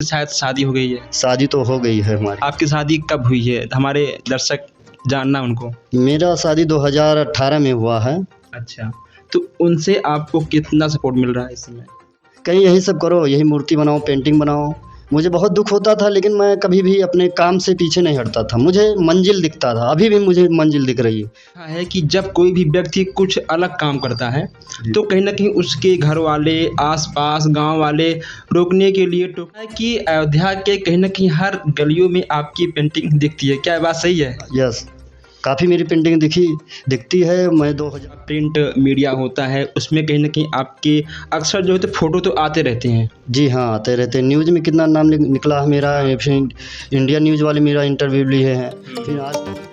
शायद शादी हो गई है। शादी तो हो गई है हमारी। आपकी शादी कब हुई है? हमारे दर्शक जानना उनको। मेरा शादी 2018 में हुआ है। अच्छा, तो उनसे आपको कितना सपोर्ट मिल रहा है इस समय? कहीं यही सब करो, यही मूर्ति बनाओ, पेंटिंग बनाओ। मुझे बहुत दुःख होता था, लेकिन मैं कभी भी अपने काम से पीछे नहीं हटता था। मुझे मंजिल दिखता था, अभी भी मुझे मंजिल दिख रही है। हाँ, है कि जब कोई भी व्यक्ति कुछ अलग काम करता है तो कहीं न कहीं उसके घर वाले, आस-पास गाँव वाले रोकने के लिए टोकते हैं कि अयोध्या के कहीं न कहीं हर गलियों में आपकी पेंटिंग दिखती है। क्या ये बात सही है? यस, काफ़ी मेरी पेंटिंग दिखती है। मैं 2000 प्रिंट मीडिया होता है उसमें कहीं न कहीं आपके अक्सर जो है तो फ़ोटो तो आते रहते हैं। जी हाँ, आते रहते हैं। न्यूज़ में कितना नाम निकला है मेरा। फिर इंडिया न्यूज़ वाले मेरा इंटरव्यू लिए हैं। फिर आज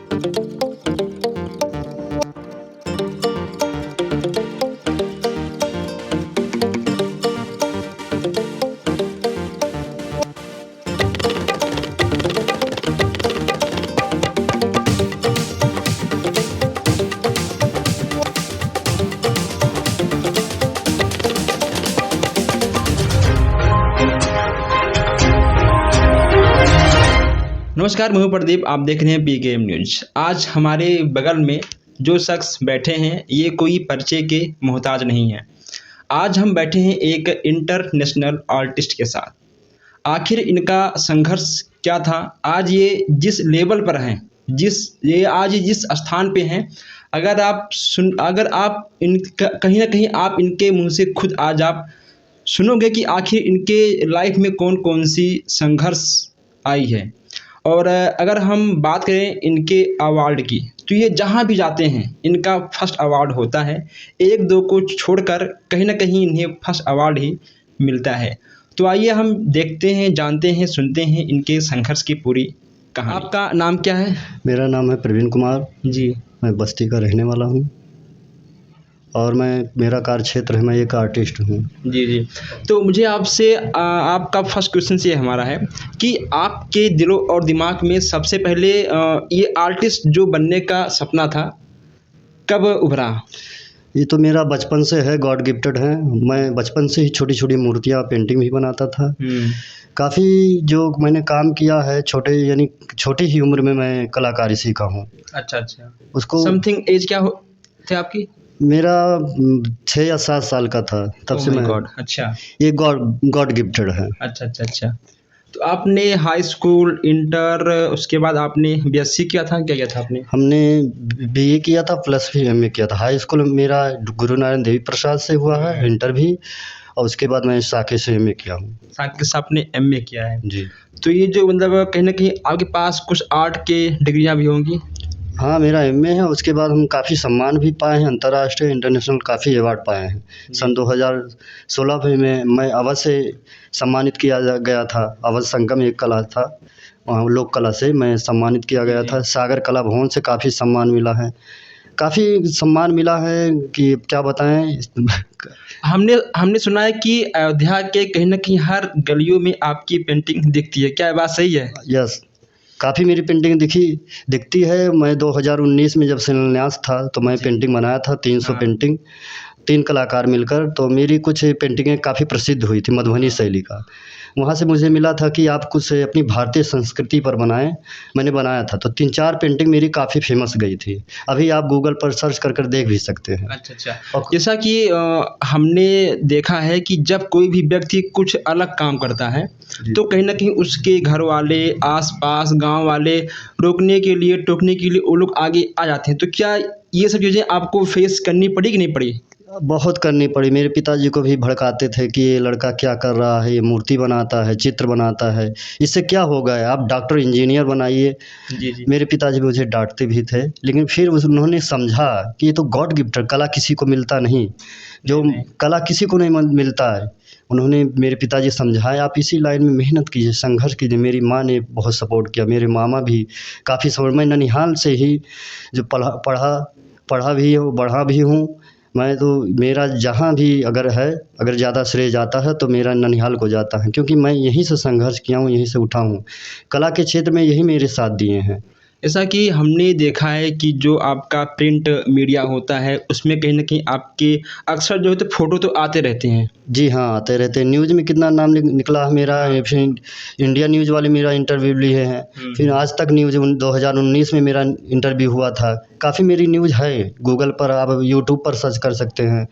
नमस्कार, मैं हूं प्रदीप, आप देख रहे हैं पीकेएम न्यूज़। आज हमारे बगल में जो शख्स बैठे हैं ये कोई परिचय के मोहताज नहीं हैं। आज हम बैठे हैं एक इंटरनेशनल आर्टिस्ट के साथ। आखिर इनका संघर्ष क्या था? आज ये जिस लेवल पर हैं, आज जिस स्थान पे हैं, अगर आप कहीं न कहीं आप इनके मुँह से खुद आज आप सुनोगे कि आखिर इनके लाइफ में कौन-कौन सी संघर्ष आई है। और अगर हम बात करें इनके अवार्ड की, तो ये जहाँ भी जाते हैं इनका फर्स्ट अवार्ड होता है। 1-2 को छोड़कर कहीं न कहीं इन्हें फर्स्ट अवार्ड ही मिलता है। तो आइए हम देखते हैं, जानते हैं, सुनते हैं इनके संघर्ष की पूरी कहानी। आपका नाम क्या है? मेरा नाम है प्रवीण कुमार। जी। मैं बस्ती का रहने वाला हूँ और मेरा कार्य क्षेत्र है, मैं एक आर्टिस्ट हूँ। जी, जी। तो मुझे आपसे आपका फर्स्ट क्वेश्चन ये हमारा है कि आपके दिलो और दिमाग में सबसे पहले ये आर्टिस्ट जो बनने का सपना था, कब उभरा? ये तो मेरा बचपन से है, गॉड गिफ्टेड है। मैं बचपन से ही छोटी-छोटी मूर्तियाँ, पेंटिंग भी बनाता था। काफ़ी जो मैंने काम किया है, छोटी ही उम्र में मैं कलाकारी सीखा हूँ। अच्छा, अच्छा। उसको समथिंग एज क्या हो थे आपकी? मेरा 6 या 7 साल का था, तब से ओह माय मैं गॉड! अच्छा। ये गॉड गिफ्टेड है। अच्छा, अच्छा, अच्छा। तो आपने हाई स्कूल, इंटर उसके बाद आपने बीएससी किया था, क्या किया था आपने? हमने बीए किया था प्लस फिर एमए किया था। हाई स्कूल मेरा गुरु नारायण देवी प्रसाद से हुआ है, इंटर भी, और उसके बाद मैं साकेत से एमए किया हूँ। साकेत से आपने एमए किया है। जी। तो ये जो मतलब कहीं न कहीं आपके पास कुछ आर्ट के डिग्रियाँ भी होंगी? हाँ, मेरा एमए है। उसके बाद हम काफ़ी सम्मान भी पाए हैं, अंतर्राष्ट्रीय, इंटरनेशनल काफ़ी अवार्ड पाए हैं। सन 2016 में मैं अवध से सम्मानित किया गया था। अवध संगम एक कला था, वहाँ लोक कला से मैं सम्मानित किया गया था। सागर कला भवन से काफ़ी सम्मान मिला है। काफ़ी सम्मान मिला है कि क्या बताएँ। हमने सुना है कि अयोध्या के कहीं न कहीं हर गलियों में आपकी पेंटिंग दिखती है। क्या ये बात सही है? यस, काफ़ी मेरी पेंटिंग दिखती है। मैं 2019 में जब शिलान्यास था तो मैं पेंटिंग बनाया था, 300 पेंटिंग, 3 कलाकार मिलकर। तो मेरी कुछ पेंटिंगें काफ़ी प्रसिद्ध हुई थी मधुबनी शैली का। वहाँ से मुझे मिला था कि आप कुछ अपनी भारतीय संस्कृति पर बनाएँ। मैंने बनाया था, तो 3-4 पेंटिंग मेरी काफ़ी फ़ेमस गई थी। अभी आप गूगल पर सर्च कर देख भी सकते हैं। अच्छा, अच्छा। जैसा कि हमने देखा है कि जब कोई भी व्यक्ति कुछ अलग काम करता है तो कहीं न कहीं उसके घर वाले, आस-पास गाँव वाले रोकने के लिए, टोकने के लिए वो लोग आगे आ जाते हैं। तो क्या ये सब चीज़ें आपको फेस करनी पड़ी कि नहीं पड़ी? बहुत करनी पड़ी। मेरे पिताजी को भी भड़काते थे कि ये लड़का क्या कर रहा है, ये मूर्ति बनाता है, चित्र बनाता है, इससे क्या होगा, आप डॉक्टर, इंजीनियर बनाइए। जी, जी। मेरे पिताजी मुझे डाँटते भी थे, लेकिन फिर उन्होंने समझा कि ये तो गॉड गिफ्टेड कला किसी को मिलता नहीं, जो कला किसी को नहीं मिलता है। उन्होंने मेरे पिताजी समझाया, आप इसी लाइन में मेहनत कीजिए, संघर्ष कीजिए। मेरी माँ ने बहुत सपोर्ट किया, मेरे मामा भी काफ़ी सपोर्ट। मैं ननिहाल से ही जो पढ़ा भी हूँ, बढ़ा भी हूँ। मैं तो मेरा जहाँ भी अगर ज़्यादा श्रेय जाता है तो मेरा ननिहाल को जाता है, क्योंकि मैं यहीं से संघर्ष किया हूँ, यहीं से उठा हूँ। कला के क्षेत्र में यही मेरे साथ दिए हैं। जैसा कि हमने देखा है कि जो आपका प्रिंट मीडिया होता है उसमें कहीं न कहीं आपके अक्सर जो है तो फ़ोटो तो आते रहते हैं। जी हाँ, आते रहते हैं। न्यूज़ में कितना नाम निकला है मेरा, फिर इंडिया न्यूज़ वाले मेरा इंटरव्यू लिए हैं। फिर आज तक न्यूज़ 2019 में मेरा इंटरव्यू हुआ था। काफ़ी मेरी न्यूज़ है, गूगल पर आप यूट्यूब पर सर्च कर सकते हैं।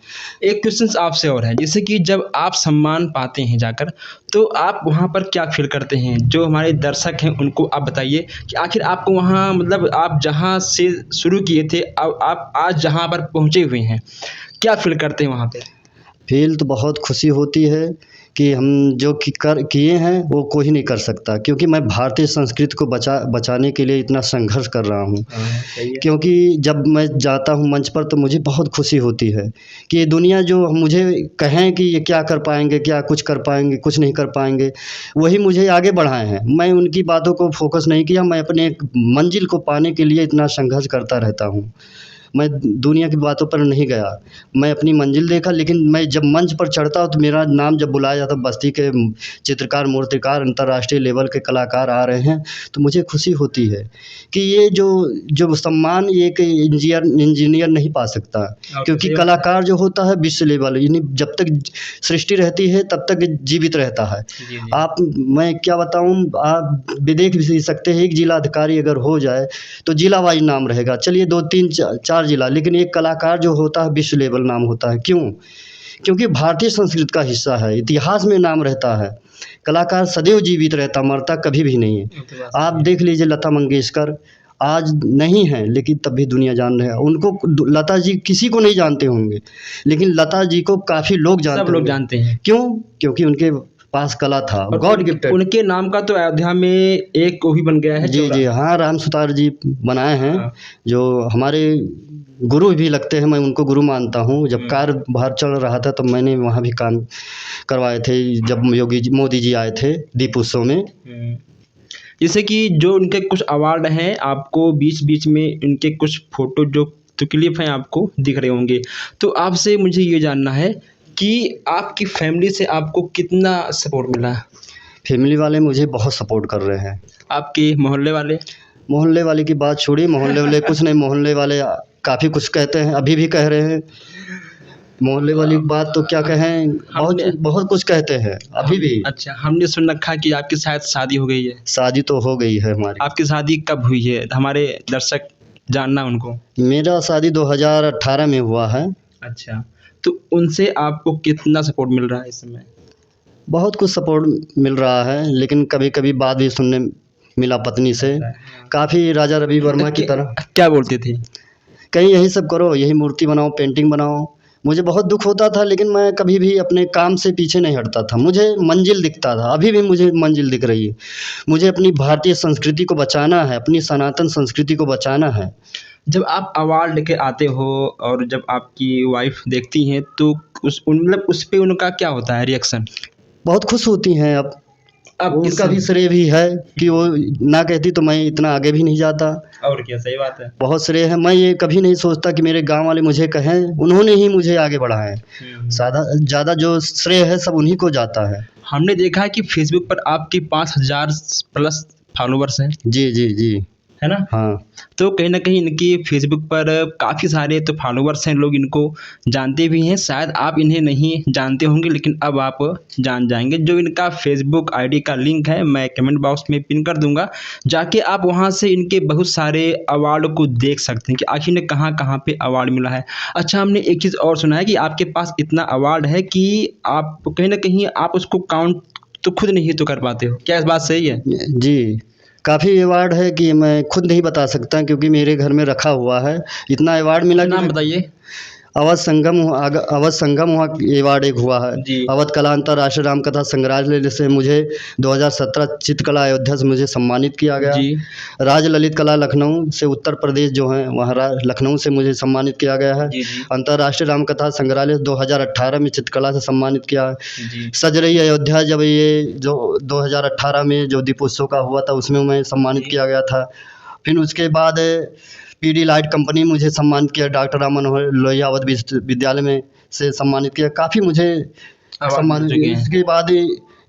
एक क्वेश्चन आपसे और है, जैसे कि जब आप सम्मान पाते हैं जाकर, तो आप वहाँ पर क्या फ़ील करते हैं? जो हमारे दर्शक हैं उनको आप बताइए कि आखिर आपको वहाँ मतलब आप जहाँ से शुरू किए थे, अब आप आज जहाँ पर पहुँचे हुए हैं, क्या फ़ील करते हैं वहाँ पे? फ़ील तो बहुत खुशी होती है कि हम जो किए हैं वो कोई नहीं कर सकता, क्योंकि मैं भारतीय संस्कृति को बचाने के लिए इतना संघर्ष कर रहा हूँ। सही है। क्योंकि जब मैं जाता हूँ मंच पर तो मुझे बहुत खुशी होती है कि ये दुनिया जो मुझे कहें कि ये क्या कर पाएंगे, क्या कुछ कर पाएंगे, कुछ नहीं कर पाएंगे, वही मुझे आगे बढ़ाए हैं। मैं उनकी बातों को फोकस नहीं किया, मैं अपने एक मंजिल को पाने के लिए इतना संघर्ष करता रहता हूँ। मैं दुनिया की बातों पर नहीं गया, मैं अपनी मंजिल देखा। लेकिन मैं जब मंच पर चढ़ता हूँ तो मेरा नाम जब बुलाया जाता, बस्ती के चित्रकार, मूर्तिकार, अंतर्राष्ट्रीय लेवल के कलाकार आ रहे हैं, तो मुझे खुशी होती है कि ये जो सम्मान ये एक इंजीनियर नहीं पा सकता, क्योंकि कलाकार जो होता है विश्व लेवल, यानी जब तक सृष्टि रहती है तब तक जीवित रहता है। आप, मैं क्या बताऊं, आप भी देख भी सकते हैं, एक जिलाधिकारी अगर हो जाए तो जिला वाइज नाम रहेगा, चलिए 2 3 4 जिला, लेकिन एक कलाकार जो होता है विश्व लेवल नाम होता है। क्यों? क्योंकि भारतीय संस्कृति का हिस्सा है, इतिहास में नाम रहता है। कलाकार सदैव जीवित रहता, मरता कभी भी नहीं है। आप देख लीजिए लता मंगेशकर आज नहीं है, लेकिन तब भी दुनिया जान रहे हैं उनको। लता जी किसी को नहीं जानते होंगे, लेकिन लता जी को काफ़ी लोग जानते सब लोग होंगे। जानते हैं। क्यों? क्योंकि उनके पास कला था, और गॉड गिफ्टेड। उनके नाम का तो अयोध्या में एक वो भी बन गया है जी चौराहा। जी हाँ, राम सुतार जी बनाए हैं, हाँ। जो हमारे गुरु भी लगते हैं, मैं उनको गुरु मानता हूँ। जब कार्यभार चल रहा था तब मैंने वहाँ भी काम करवाए थे, जब मोदी जी आए थे दीप उत्सव में। जैसे कि जो उनके कुछ अवार्ड हैं, आपको बीच-बीच में इनके कुछ फ़ोटो जो तो क्लिप हैं आपको दिख रहे होंगे। तो आपसे मुझे ये जानना है कि आपकी फ़ैमिली से आपको कितना सपोर्ट मिला? फैमिली वाले मुझे बहुत सपोर्ट कर रहे हैं। आपके मोहल्ले वाले? मोहल्ले वाले की बात छोड़िए, मोहल्ले वाले कुछ नहीं, मोहल्ले वाले काफ़ी कुछ कहते हैं, अभी भी कह रहे हैं। मोहल्ले वाली बात तो क्या कहें, बहुत बहुत कुछ कहते हैं अभी भी। अच्छा, हमने सुन रखा कि आपकी शायद शादी हो गई है। शादी तो हो गई है हमारी। आपकी शादी कब हुई है? हमारे दर्शक जानना उनको। मेरा शादी 2018 में हुआ है। अच्छा, तो उनसे आपको कितना सपोर्ट मिल रहा है इस समय? बहुत कुछ सपोर्ट मिल रहा है, लेकिन कभी-कभी बात भी सुनने मिला पत्नी से, काफ़ी राजा रवि वर्मा की तरह। क्या बोलते थे? कहीं यही सब करो, यही मूर्ति बनाओ, पेंटिंग बनाओ। मुझे बहुत दुःख होता था, लेकिन मैं कभी भी अपने काम से पीछे नहीं हटता था। मुझे मंजिल दिखता था, अभी भी मुझे मंजिल दिख रही है। मुझे अपनी भारतीय संस्कृति को बचाना है, अपनी सनातन संस्कृति को बचाना है। जब आप अवार्ड लेके आते हो और जब आपकी वाइफ़ देखती हैं तो मतलब उस पे उनका क्या होता है रिएक्शन? बहुत खुश होती हैं। अब उनका भी श्रेय भी है कि वो ना कहती तो मैं इतना आगे भी नहीं जाता। और क्या, सही बात है। बहुत श्रेय है। मैं ये कभी नहीं सोचता कि मेरे गाँव वाले मुझे कहें, उन्होंने ही मुझे आगे बढ़ाया है। ज़्यादा जो श्रेय है सब उन्हीं को जाता है। हमने देखा है कि फ़ेसबुक पर आपके 5000 प्लस फॉलोवर्स हैं। जी, जी, जी। है ना? हाँ। तो कहीं न कहीं इनकी फ़ेसबुक पर काफ़ी सारे तो फॉलोवर्स हैं, लोग इनको जानते भी हैं। शायद आप इन्हें नहीं जानते होंगे, लेकिन अब आप जान जाएँगे। जो इनका फ़ेसबुक आईडी का लिंक है, मैं कमेंट बॉक्स में पिन कर दूँगा। जाके आप वहाँ से इनके बहुत सारे अवार्ड को देख सकते हैं कि आखिर इन्हें कहाँ-कहाँ पे अवार्ड मिला है। अच्छा, हमने एक चीज़ और सुना है कि आपके पास इतना अवार्ड है कि आप कहीं न कहीं आप उसको काउंट तो खुद नहीं तो कर पाते हो। क्या इस बात सही है? जी, काफ़ी अवार्ड है कि मैं खुद नहीं बता सकता, क्योंकि मेरे घर में रखा हुआ है। इतना अवार्ड मिला कि नाम बताइए। अवध संगम हुआ अवार्ड एक हुआ है। जी। अवध कला अंतर्राष्ट्रीय रामकथा संग्रहालय से मुझे 2017 चित्रकला अयोध्या से मुझे सम्मानित किया गया। जी। राज ललित कला लखनऊ से उत्तर प्रदेश जो है वहाँ लखनऊ से मुझे सम्मानित किया गया है। जी, जी। अंतर्राष्ट्रीय रामकथा संग्रहालय 2018 में चित्रकला से सम्मानित किया है। जी। सज रही अयोध्या जब ये जो 2018 में जो दीपोत्सव का हुआ था उसमें मैं सम्मानित किया गया था। फिर उसके बाद पीडी लाइट कंपनी मुझे सम्मानित किया, डॉक्टर राम मनोहर लोहिया अवध विद्यालय में से सम्मानित किया। काफ़ी मुझे सम्मानित। इसके बाद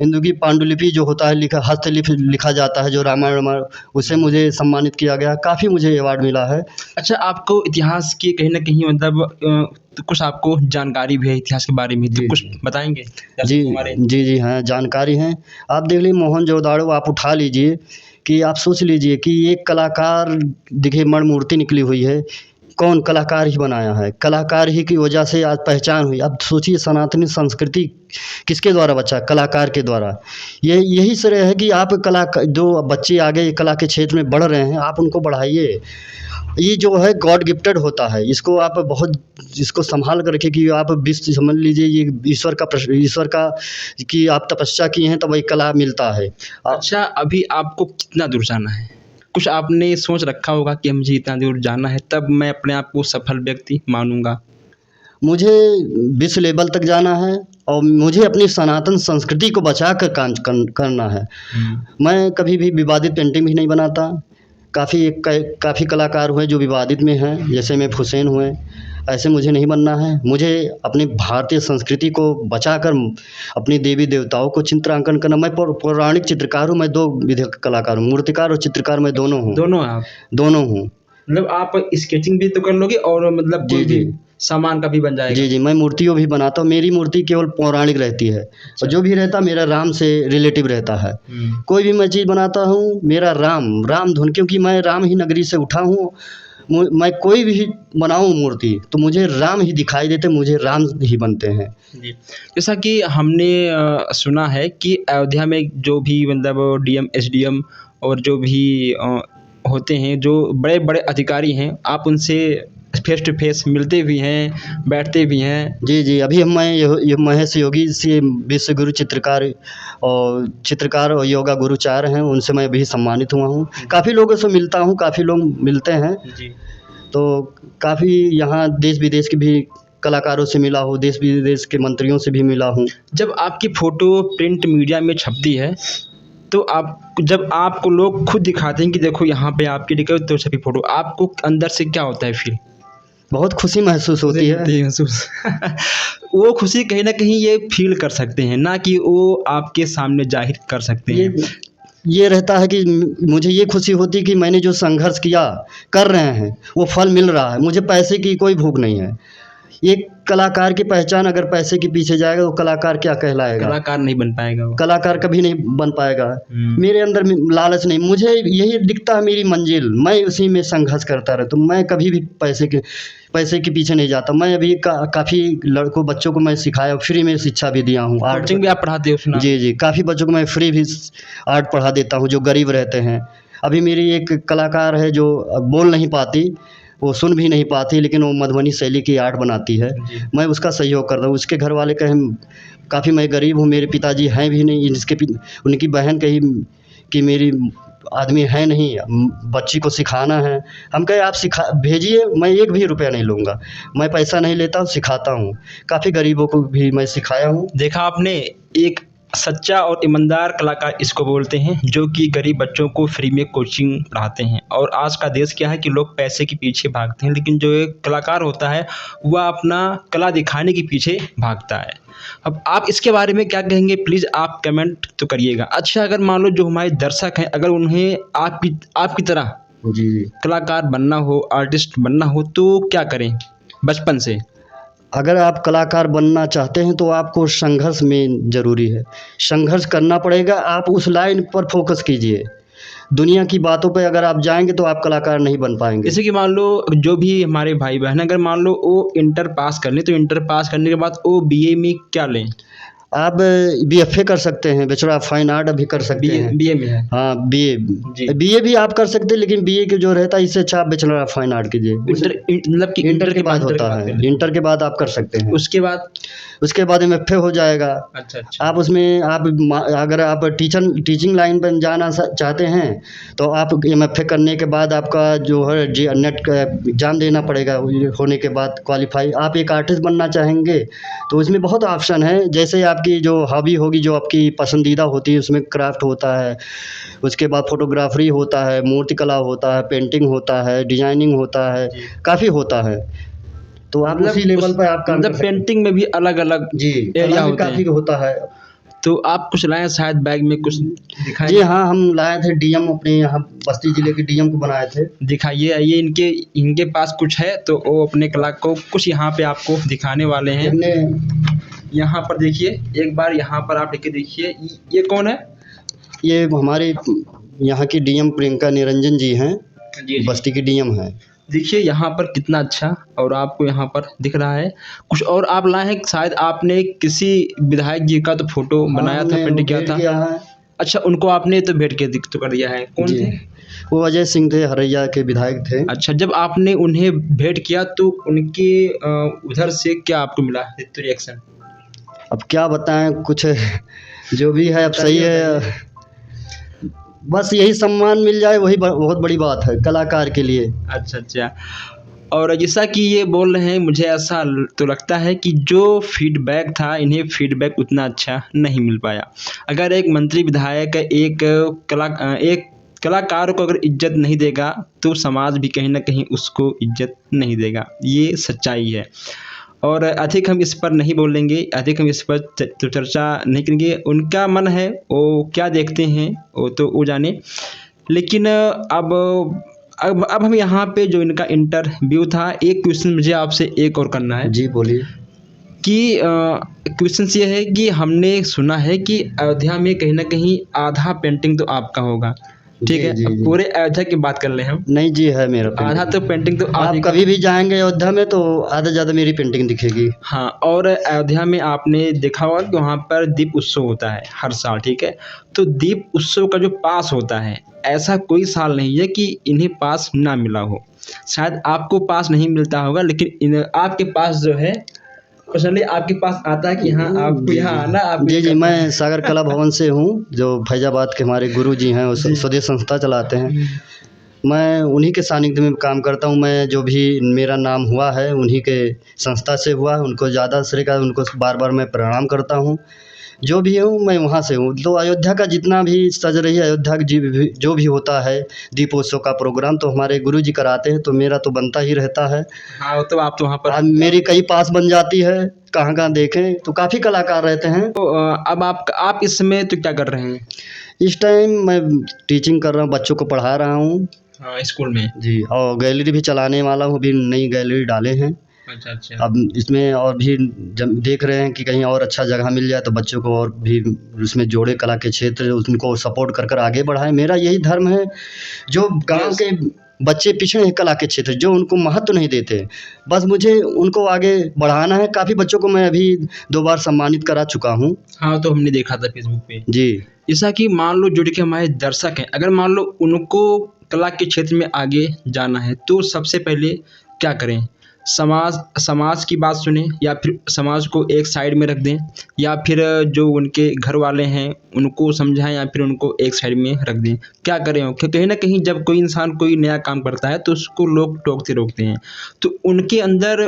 हिंदू की पांडुलिपि जो होता है लिखा, हस्तलिपि लिखा जाता है जो रामायण, उससे मुझे सम्मानित किया गया। काफ़ी मुझे अवार्ड मिला है। अच्छा, आपको इतिहास की कहीं न कहीं मतलब तो कुछ आपको जानकारी भी है इतिहास के बारे में, तो जी, कुछ जी। बताएँगे? जी, दर्शकों हमारे जी, हाँ, जानकारी है। आप देख लीजिए मोहनजोदड़ो आप उठा लीजिए कि आप सोच लीजिए कि एक कलाकार देखिए मणिमूर्ति निकली हुई है, कौन कलाकार ही बनाया है, कलाकार ही की वजह से आज पहचान हुई। अब सोचिए सनातनी संस्कृति किसके द्वारा बचा? कलाकार के द्वारा। यही श्रेय है कि आप जो बच्चे आगे कला के क्षेत्र में बढ़ रहे हैं, आप उनको बढ़ाइए। ये जो है गॉड गिफ्टेड होता है, इसको आप बहुत इसको संभाल कर रखिए कि आप समझ लीजिए ये ईश्वर का कि आप तपस्या किए हैं, तब वही कला मिलता है। अच्छा, अभी आपको कितना दूर जाना है? कुछ आपने सोच रखा होगा कि मुझे इतना दूर जाना है, तब मैं अपने आप को सफल व्यक्ति मानूँगा। मुझे विश्व लेवल तक जाना है और मुझे अपनी सनातन संस्कृति को बचा कर करना है। मैं कभी भी विवादित पेंटिंग भी नहीं बनाता। काफ़ी कलाकार हुए जो विवादित में हैं, जैसे एम.एफ. हुसैन हुए। ऐसे मुझे नहीं बनना है। मुझे अपनी भारतीय संस्कृति को बचाकर अपनी देवी देवताओं को चित्रांकन करना। मैं पौराणिक चित्रकार हूँ, मैं 2 विधि का कलाकार हूँ, मूर्तिकार और चित्रकार मैं दोनों हूँ। दोनों आप? दोनों हूँ। मतलब आप स्केचिंग भी तो कर लोगे और मतलब जी, कोई भी जी। सामान का भी बन जाएगा? जी, जी, मैं मूर्तियों भी बनाता हूँ। मेरी मूर्ति केवल पौराणिक रहती है और जो भी रहता मेरा राम से रिलेटिव रहता है। कोई भी मैं चीज़ बनाता हूँ, मेरा राम धुन, क्योंकि मैं राम ही नगरी से उठा हूँ। मैं कोई भी बनाऊँ मूर्ति तो मुझे राम ही दिखाई देते, मुझे राम ही बनते हैं। जी। जैसा कि हमने सुना है कि अयोध्या में जो भी मतलब डीएम, एसडीएम और जो भी होते हैं, जो बड़े-बड़े अधिकारी हैं, आप उनसे फेस टू फेस मिलते भी हैं, बैठते भी हैं। जी, जी, अभी मैं ये महेश योगी से विश्व गुरु चित्रकार और योगा गुरु 4 हैं, उनसे मैं अभी सम्मानित हुआ हूँ। काफ़ी लोगों से मिलता हूँ, काफ़ी लोग मिलते हैं। जी। तो काफ़ी यहाँ देश-विदेश के भी कलाकारों से मिला हूँ, देश-विदेश के मंत्रियों से भी मिला हूँ। जब आपकी फ़ोटो प्रिंट मीडिया में छपती है, तो जब आपको लोग खुद दिखाते हैं कि देखो यहाँ पे आपकी तो छपी फ़ोटो, आपको अंदर से क्या होता है फ़ील? बहुत खुशी महसूस होती है। महसूस वो खुशी कहीं न कहीं ये फ़ील कर सकते हैं, ना कि वो आपके सामने ज़ाहिर कर सकते ये हैं। ये रहता है कि मुझे ये खुशी होती है कि मैंने जो संघर्ष किया, कर रहे हैं, वो फल मिल रहा है। मुझे पैसे की कोई भूख नहीं है। एक कलाकार की पहचान अगर पैसे के पीछे जाएगा तो कलाकार क्या कहलाएगा? कलाकार नहीं बन पाएगा वो। कलाकार कभी नहीं बन पाएगा। मेरे अंदर में लालच नहीं, मुझे यही दिखता है मेरी मंजिल, मैं उसी में संघर्ष करता रहता हूँ। मैं कभी भी पैसे के पीछे नहीं जाता। मैं अभी काफ़ी बच्चों को मैं सिखाया, फ्री में शिक्षा भी दिया हूँ। कोचिंग भी आप पढ़ाते हो सुना? जी, जी, काफ़ी बच्चों को मैं फ्री भी आर्ट पढ़ा देता हूँ जो गरीब रहते हैं। अभी मेरी एक कलाकार है जो बोल नहीं पाती, वो सुन भी नहीं पाती, लेकिन वो मधुबनी शैली की आर्ट बनाती है। जी। मैं उसका सहयोग करता हूँ। उसके घर वाले कहें काफ़ी मैं गरीब हूँ, मेरे पिताजी हैं भी नहीं, उनकी बहन कही कि मेरी आदमी है नहीं, बच्ची को सिखाना है। हम कहे आप भेजिए, मैं 1 भी रुपया नहीं लूँगा। मैं पैसा नहीं लेता हूँ, सिखाता हूँ। काफ़ी गरीबों को भी मैं सिखाया हूँ। देखा आपने, एक सच्चा और ईमानदार कलाकार इसको बोलते हैं, जो कि गरीब बच्चों को फ्री में कोचिंग पढ़ाते हैं। और आज का देश क्या है कि लोग पैसे के पीछे भागते हैं, लेकिन जो एक कलाकार होता है, वह अपना कला दिखाने के पीछे भागता है। अब आप इसके बारे में क्या कहेंगे? प्लीज़ आप कमेंट तो करिएगा। अच्छा, अगर मान लो जो हमारे दर्शक हैं, अगर उन्हें आपकी तरह जी, जी। कलाकार बनना हो, आर्टिस्ट बनना हो, तो क्या करें बचपन से? अगर आप कलाकार बनना चाहते हैं तो आपको संघर्ष में ज़रूरी है। संघर्ष करना पड़ेगा, आप उस लाइन पर फ़ोकस कीजिए। दुनिया की बातों पे अगर आप जाएँगे तो आप कलाकार नहीं बन पाएँगे। जैसे कि मान लो जो भी हमारे भाई-बहन अगर मान लो वो इंटर पास कर लें, तो इंटर पास करने के बाद वो बीए में क्या लें? आप बीएफए कर सकते हैं, बैचलर ऑफ फाइन आर्ट अभी कर सकते हैं। बीए में है। हाँ, बीए जी। बीए भी आप कर सकते हैं, लेकिन बीए के जो रहता है इससे अच्छा आप बैचलर ऑफ फाइन आर्ट कीजिए। मतलब कि इंटर के बाद होता है, इंटर के बाद आप कर सकते हैं। उसके बाद एमएफए हो जाएगा। अच्छा। आप उसमें अगर आप टीचिंग लाइन पर जाना चाहते हैं तो आप एमएफए करने के बाद आपका जो है नेट का एग्ज़ाम देना पड़ेगा। होने के बाद क्वालिफाई आप एक आर्टिस्ट बनना चाहेंगे तो उसमें बहुत ऑप्शन है। जैसे आपकी जो हॉबी होगी, जो आपकी पसंदीदा होती है, उसमें क्राफ्ट होता है, उसके बाद फोटोग्राफरी होता है, मूर्तिकला होता है, पेंटिंग होता है, डिजाइनिंग होता है, काफ़ी होता है। तो आप उसी लेवल पर आप काम कर सकते हैं। पेंटिंग में भी अलग-अलग जी, एरिया कला में होते काफ़ी हैं। होता है। तो आप कुछ लाए शायद बैग में, कुछ दिखाएं। जी हाँ, हम लाए थे डीएम, अपने यहाँ बस्ती जिले के डीएम को बनाए थे। दिखाइए, ये इनके पास कुछ है तो वो अपने कला को कुछ यहाँ पे आपको दिखाने वाले हैं। हमने यहाँ पर देखिए, एक बार यहाँ पर आप लेके देखिए, ये कौन है? ये हमारे यहाँ की डीएम प्रियंका निरंजन जी हैं, जी। बस्ती की डीएम हैं। देखिए यहाँ पर कितना अच्छा, और आपको यहाँ पर दिख रहा है कुछ और आप लाए हैं शायद, आपने किसी विधायक जी का तो फोटो बनाया था, हमने पेंट किया भेंट था। किया है। अच्छा, उनको आपने तो भेंट के तो कर दिया है, कौन जी, थे? वो अजय सिंह थे, हरैया के विधायक थे। अच्छा, जब आपने उन्हें भेंट किया तो उनके उधर से क्या आपको मिला रिएक्शन? अब क्या बताएं, कुछ जो भी है अब सही है, बस यही सम्मान मिल जाए वही बहुत बड़ी बात है कलाकार के लिए। अच्छा अच्छा। और जैसा कि ये बोल रहे हैं, मुझे ऐसा तो लगता है कि जो फीडबैक था, इन्हें फीडबैक उतना अच्छा नहीं मिल पाया। अगर एक मंत्री विधायक एक कलाकार को अगर इज्जत नहीं देगा तो समाज भी कहीं ना कहीं उसको इज्जत नहीं देगा, ये सच्चाई है। और अधिक हम इस पर नहीं बोलेंगे, अधिक हम इस पर तो चर्चा नहीं करेंगे। उनका मन है, वो क्या देखते हैं वो तो वो जाने। लेकिन अब हम यहाँ पे जो इनका इंटरव्यू था, एक क्वेश्चन मुझे आपसे एक और करना है जी बोलिए। कि क्वेश्चन ये है कि हमने सुना है कि अयोध्या में कहीं ना कहीं आधा पेंटिंग तो आपका होगा, ठीक है? जी, अब जी। पूरे अयोध्या की बात कर ले हम। नहीं जी, है मेरा आधा पेंटिंग। तो पेंटिंग तो आप कभी भी जाएंगे अयोध्या में तो आधा ज़्यादा मेरी पेंटिंग दिखेगी। हाँ, और अयोध्या में आपने देखा होगा कि वहाँ पर दीप उत्सव होता है हर साल, ठीक है? तो दीप उत्सव का जो पास होता है, ऐसा कोई साल नहीं है कि इन्हें पास ना मिला हो। शायद आपको पास नहीं मिलता होगा, लेकिन आपके पास जो है, पर्सनली आपके पास आता है कि हाँ आपको जी, यहाँ आना। आप जी, जी, मैं सागर कला भवन से हूँ, जो फैजाबाद के हमारे गुरु जी हैं, वो स्वदेश संस्था चलाते हैं। मैं उन्हीं के सानिध्य में काम करता हूँ। मैं जो भी मेरा नाम हुआ है उन्हीं के संस्था से हुआ है, उनको ज़्यादा श्रेय का, उनको बार बार मैं प्रणाम करता हूँ। जो भी हूँ मैं वहाँ से हूँ। तो अयोध्या का जितना भी सज रही है अयोध्या की जो भी होता है दीपोत्सव का प्रोग्राम, तो हमारे गुरु जी कराते हैं, तो मेरा तो बनता ही रहता है। हाँ, तो आप तो वहाँ पर मेरी कई पास बन जाती है, कहाँ कहाँ देखें तो काफ़ी कलाकार रहते हैं। तो अब आप इस समय तो क्या कर रहे हैं? इस टाइम मैं टीचिंग कर रहा हूँ, बच्चों को पढ़ा रहा हूँ। हाँ, स्कूल में। जी, और गैलरी भी चलाने वाला हूँ, अभी नई गैलरी डाले हैं। अच्छा अच्छा। अब इसमें और भी जब देख रहे हैं कि कहीं और अच्छा जगह मिल जाए तो बच्चों को और भी उसमें जोड़े, कला के क्षेत्र उनको सपोर्ट कर आगे बढ़ाएं। मेरा यही धर्म है। जो गांव के बच्चे पिछड़े हैं कला के क्षेत्र, जो उनको महत्व नहीं देते, बस मुझे उनको आगे बढ़ाना है। काफ़ी बच्चों को मैं अभी 2 बार सम्मानित करा चुका हूँ। हाँ, तो हमने देखा था फेसबुक पे। जी, जैसा कि मान लो जुड़ के हमारे दर्शक हैं, अगर मान लो उनको कला के क्षेत्र में आगे जाना है तो सबसे पहले क्या करें? समाज की बात सुनें, या फिर समाज को एक साइड में रख दें, या फिर जो उनके घर वाले हैं उनको समझाएं, या फिर उनको एक साइड में रख दें? क्या करें? क्योंकि कहीं ना कहीं जब कोई इंसान कोई नया काम करता है तो उसको लोग टोकते रोकते हैं, तो उनके अंदर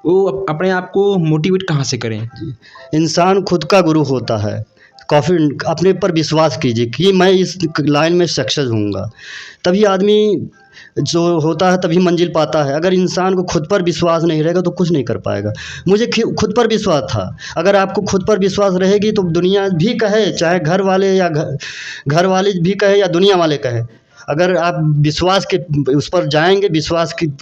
वो अपने आप को मोटिवेट कहाँ से करें? इंसान खुद का गुरु होता है। काफ़ी अपने पर विश्वास कीजिए कि मैं इस लाइन में सक्सेस होऊंगा, तभी आदमी जो होता है तभी मंजिल पाता है। अगर इंसान को खुद पर विश्वास नहीं रहेगा तो कुछ नहीं कर पाएगा। मुझे खुद पर विश्वास था। अगर आपको खुद पर विश्वास रहेगी तो दुनिया भी कहे, चाहे घर वाले भी कहे या दुनिया वाले कहे, अगर आप विश्वास के उस पर जाएंगे,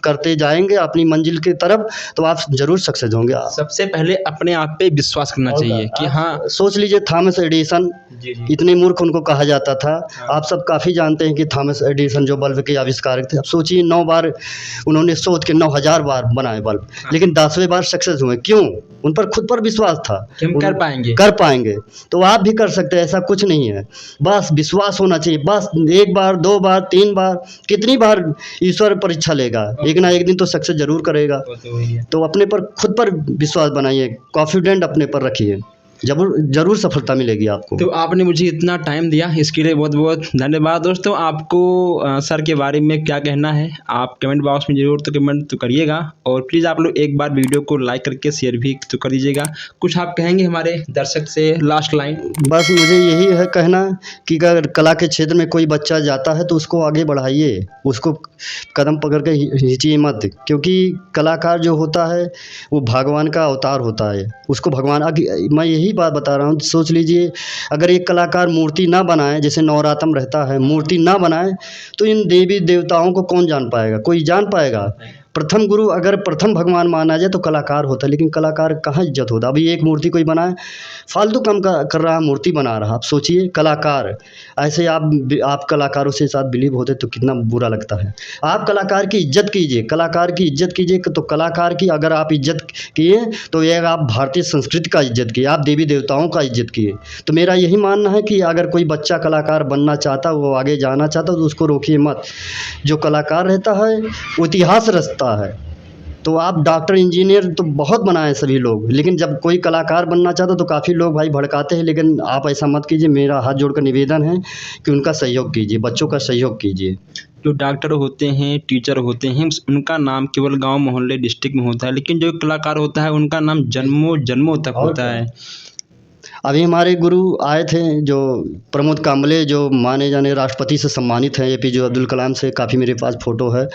करते जाएंगे अपनी मंजिल की तरफ, तो आप ज़रूर सक्सेस होंगे। सबसे पहले अपने आप पे विश्वास करना चाहिए कि हाँ। सोच लीजिए थॉमस एडिसन, जी जी। इतने मूर्ख उनको कहा जाता था। हाँ। आप सब काफ़ी जानते हैं कि थॉमस एडिसन जो बल्ब के आविष्कारक थे, अब सोचिए 9 बार उन्होंने सोच के 9000 बार बनाए बल्ब, लेकिन 10वें बार सक्सेस हुए। क्यों? उन पर खुद पर विश्वास था कि हम कर पाएंगे। तो आप भी कर सकते हैं, ऐसा कुछ नहीं है। बस विश्वास होना चाहिए। बस 1 बार 2 बार 3 बार, कितनी बार ईश्वर परीक्षा लेगा, एक ना एक दिन तो सक्सेस जरूर करेगा। तो अपने पर खुद पर विश्वास बनाइए, कॉन्फिडेंट अपने पर रखिए, जरूर सफलता मिलेगी आपको। तो आपने मुझे इतना टाइम दिया, इसके लिए बहुत बहुत धन्यवाद। दोस्तों, आपको सर के बारे में क्या कहना है आप कमेंट बॉक्स में ज़रूर तो कमेंट तो करिएगा, और प्लीज़ आप लोग एक बार वीडियो को लाइक करके शेयर भी तो कर दीजिएगा। कुछ आप कहेंगे हमारे दर्शक से लास्ट लाइन? बस मुझे यही है कहना कि अगर कला के क्षेत्र में कोई बच्चा जाता है तो उसको आगे बढ़ाइए, उसको कदम पकड़ के खींचिए मत, क्योंकि कलाकार जो होता है वो भगवान का अवतार होता है। उसको भगवान मैं यही यही बात बता रहा हूँ, सोच लीजिए अगर एक कलाकार मूर्ति ना बनाए, जैसे नवरात्रम रहता है, मूर्ति ना बनाए तो इन देवी देवताओं को कौन जान पाएगा? कोई जान पाएगा? प्रथम गुरु अगर प्रथम भगवान माना जाए तो कलाकार होता है, लेकिन कलाकार कहाँ इज्जत होता? अभी एक मूर्ति कोई बनाए, फालतू काम कर रहा है, मूर्ति बना रहा। आप सोचिए कलाकार, ऐसे आप कलाकारों से साथ बिलीव होते तो कितना बुरा लगता है। आप कलाकार की इज्जत कीजिए, कलाकार की इज्जत कीजिए, तो कलाकार की अगर आप इज्जत किए तो ये आप भारतीय संस्कृति का इज्जत किए, आप देवी देवताओं का इज्जत किए। तो मेरा यही मानना है कि अगर कोई बच्चा कलाकार बनना चाहता, वो आगे जाना चाहता तो उसको रोकिए मत। जो कलाकार रहता है वो इतिहास रचता है। तो आप डॉक्टर इंजीनियर तो बहुत बनाए सभी लोग, लेकिन जब कोई कलाकार बनना चाहता तो काफ़ी लोग भाई भड़काते हैं, लेकिन आप ऐसा मत कीजिए। मेरा हाथ जोड़कर निवेदन है कि उनका सहयोग कीजिए, बच्चों का सहयोग कीजिए। जो डॉक्टर होते हैं, टीचर होते हैं, उनका नाम केवल गांव मोहल्ले डिस्ट्रिक्ट में होता है, लेकिन जो कलाकार होता है उनका नाम जन्मों जन्मों तक होता है। अभी हमारे गुरु आए थे जो प्रमोद काम्बले, जो माने जाने राष्ट्रपति से सम्मानित हैं, एपीजे अब्दुल कलाम से, काफ़ी मेरे पास फ़ोटो है।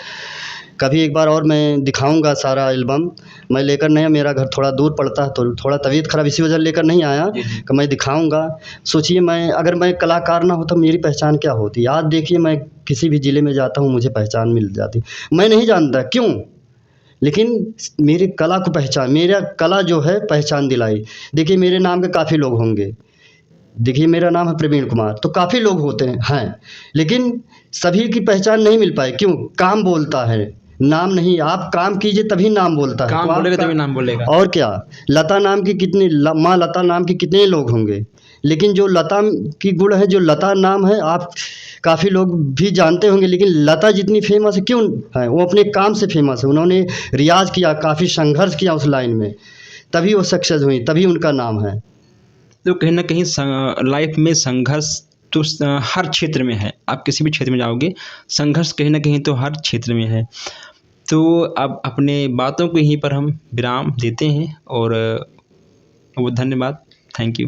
कभी एक बार और मैं दिखाऊंगा सारा एल्बम। मैं लेकर नहीं, मेरा घर थोड़ा दूर पड़ता है तो थोड़ा तबीयत ख़राब इसी वजह लेकर नहीं आया कि मैं दिखाऊंगा। सोचिए अगर मैं कलाकार ना होता मेरी पहचान क्या होती? आज देखिए मैं किसी भी ज़िले में जाता हूँ मुझे पहचान मिल जाती। मैं नहीं जानता क्यों, लेकिन मेरी कला को पहचान, मेरा कला जो है पहचान दिलाई। देखिए मेरे नाम के काफ़ी लोग होंगे, देखिए मेरा नाम है प्रवीण कुमार, तो काफ़ी लोग होते हैं, लेकिन सभी की पहचान नहीं मिल पाए। क्यों? काम बोलता है, नाम नहीं। आप काम कीजिए तभी नाम बोलता है। काम बोलेगा तभी नाम बोलेगा। और क्या, लता नाम की कितनी माँ लता नाम की कितने लोग होंगे, लेकिन जो लता की गुण है, जो लता नाम है, आप काफ़ी लोग भी जानते होंगे, लेकिन लता जितनी फेमस है क्यों है? वो अपने काम से फेमस है। उन्होंने रियाज़ किया, काफ़ी संघर्ष किया उस लाइन में, तभी वो सक्सेस हुई, तभी उनका नाम है। तो कहीं ना कहीं लाइफ में संघर्ष तो हर क्षेत्र में है। आप किसी भी क्षेत्र में जाओगे, संघर्ष कहीं ना कहीं तो हर क्षेत्र में है। तो अब अपने बातों को यहीं पर हम विराम देते हैं और वो धन्यवाद, थैंक यू।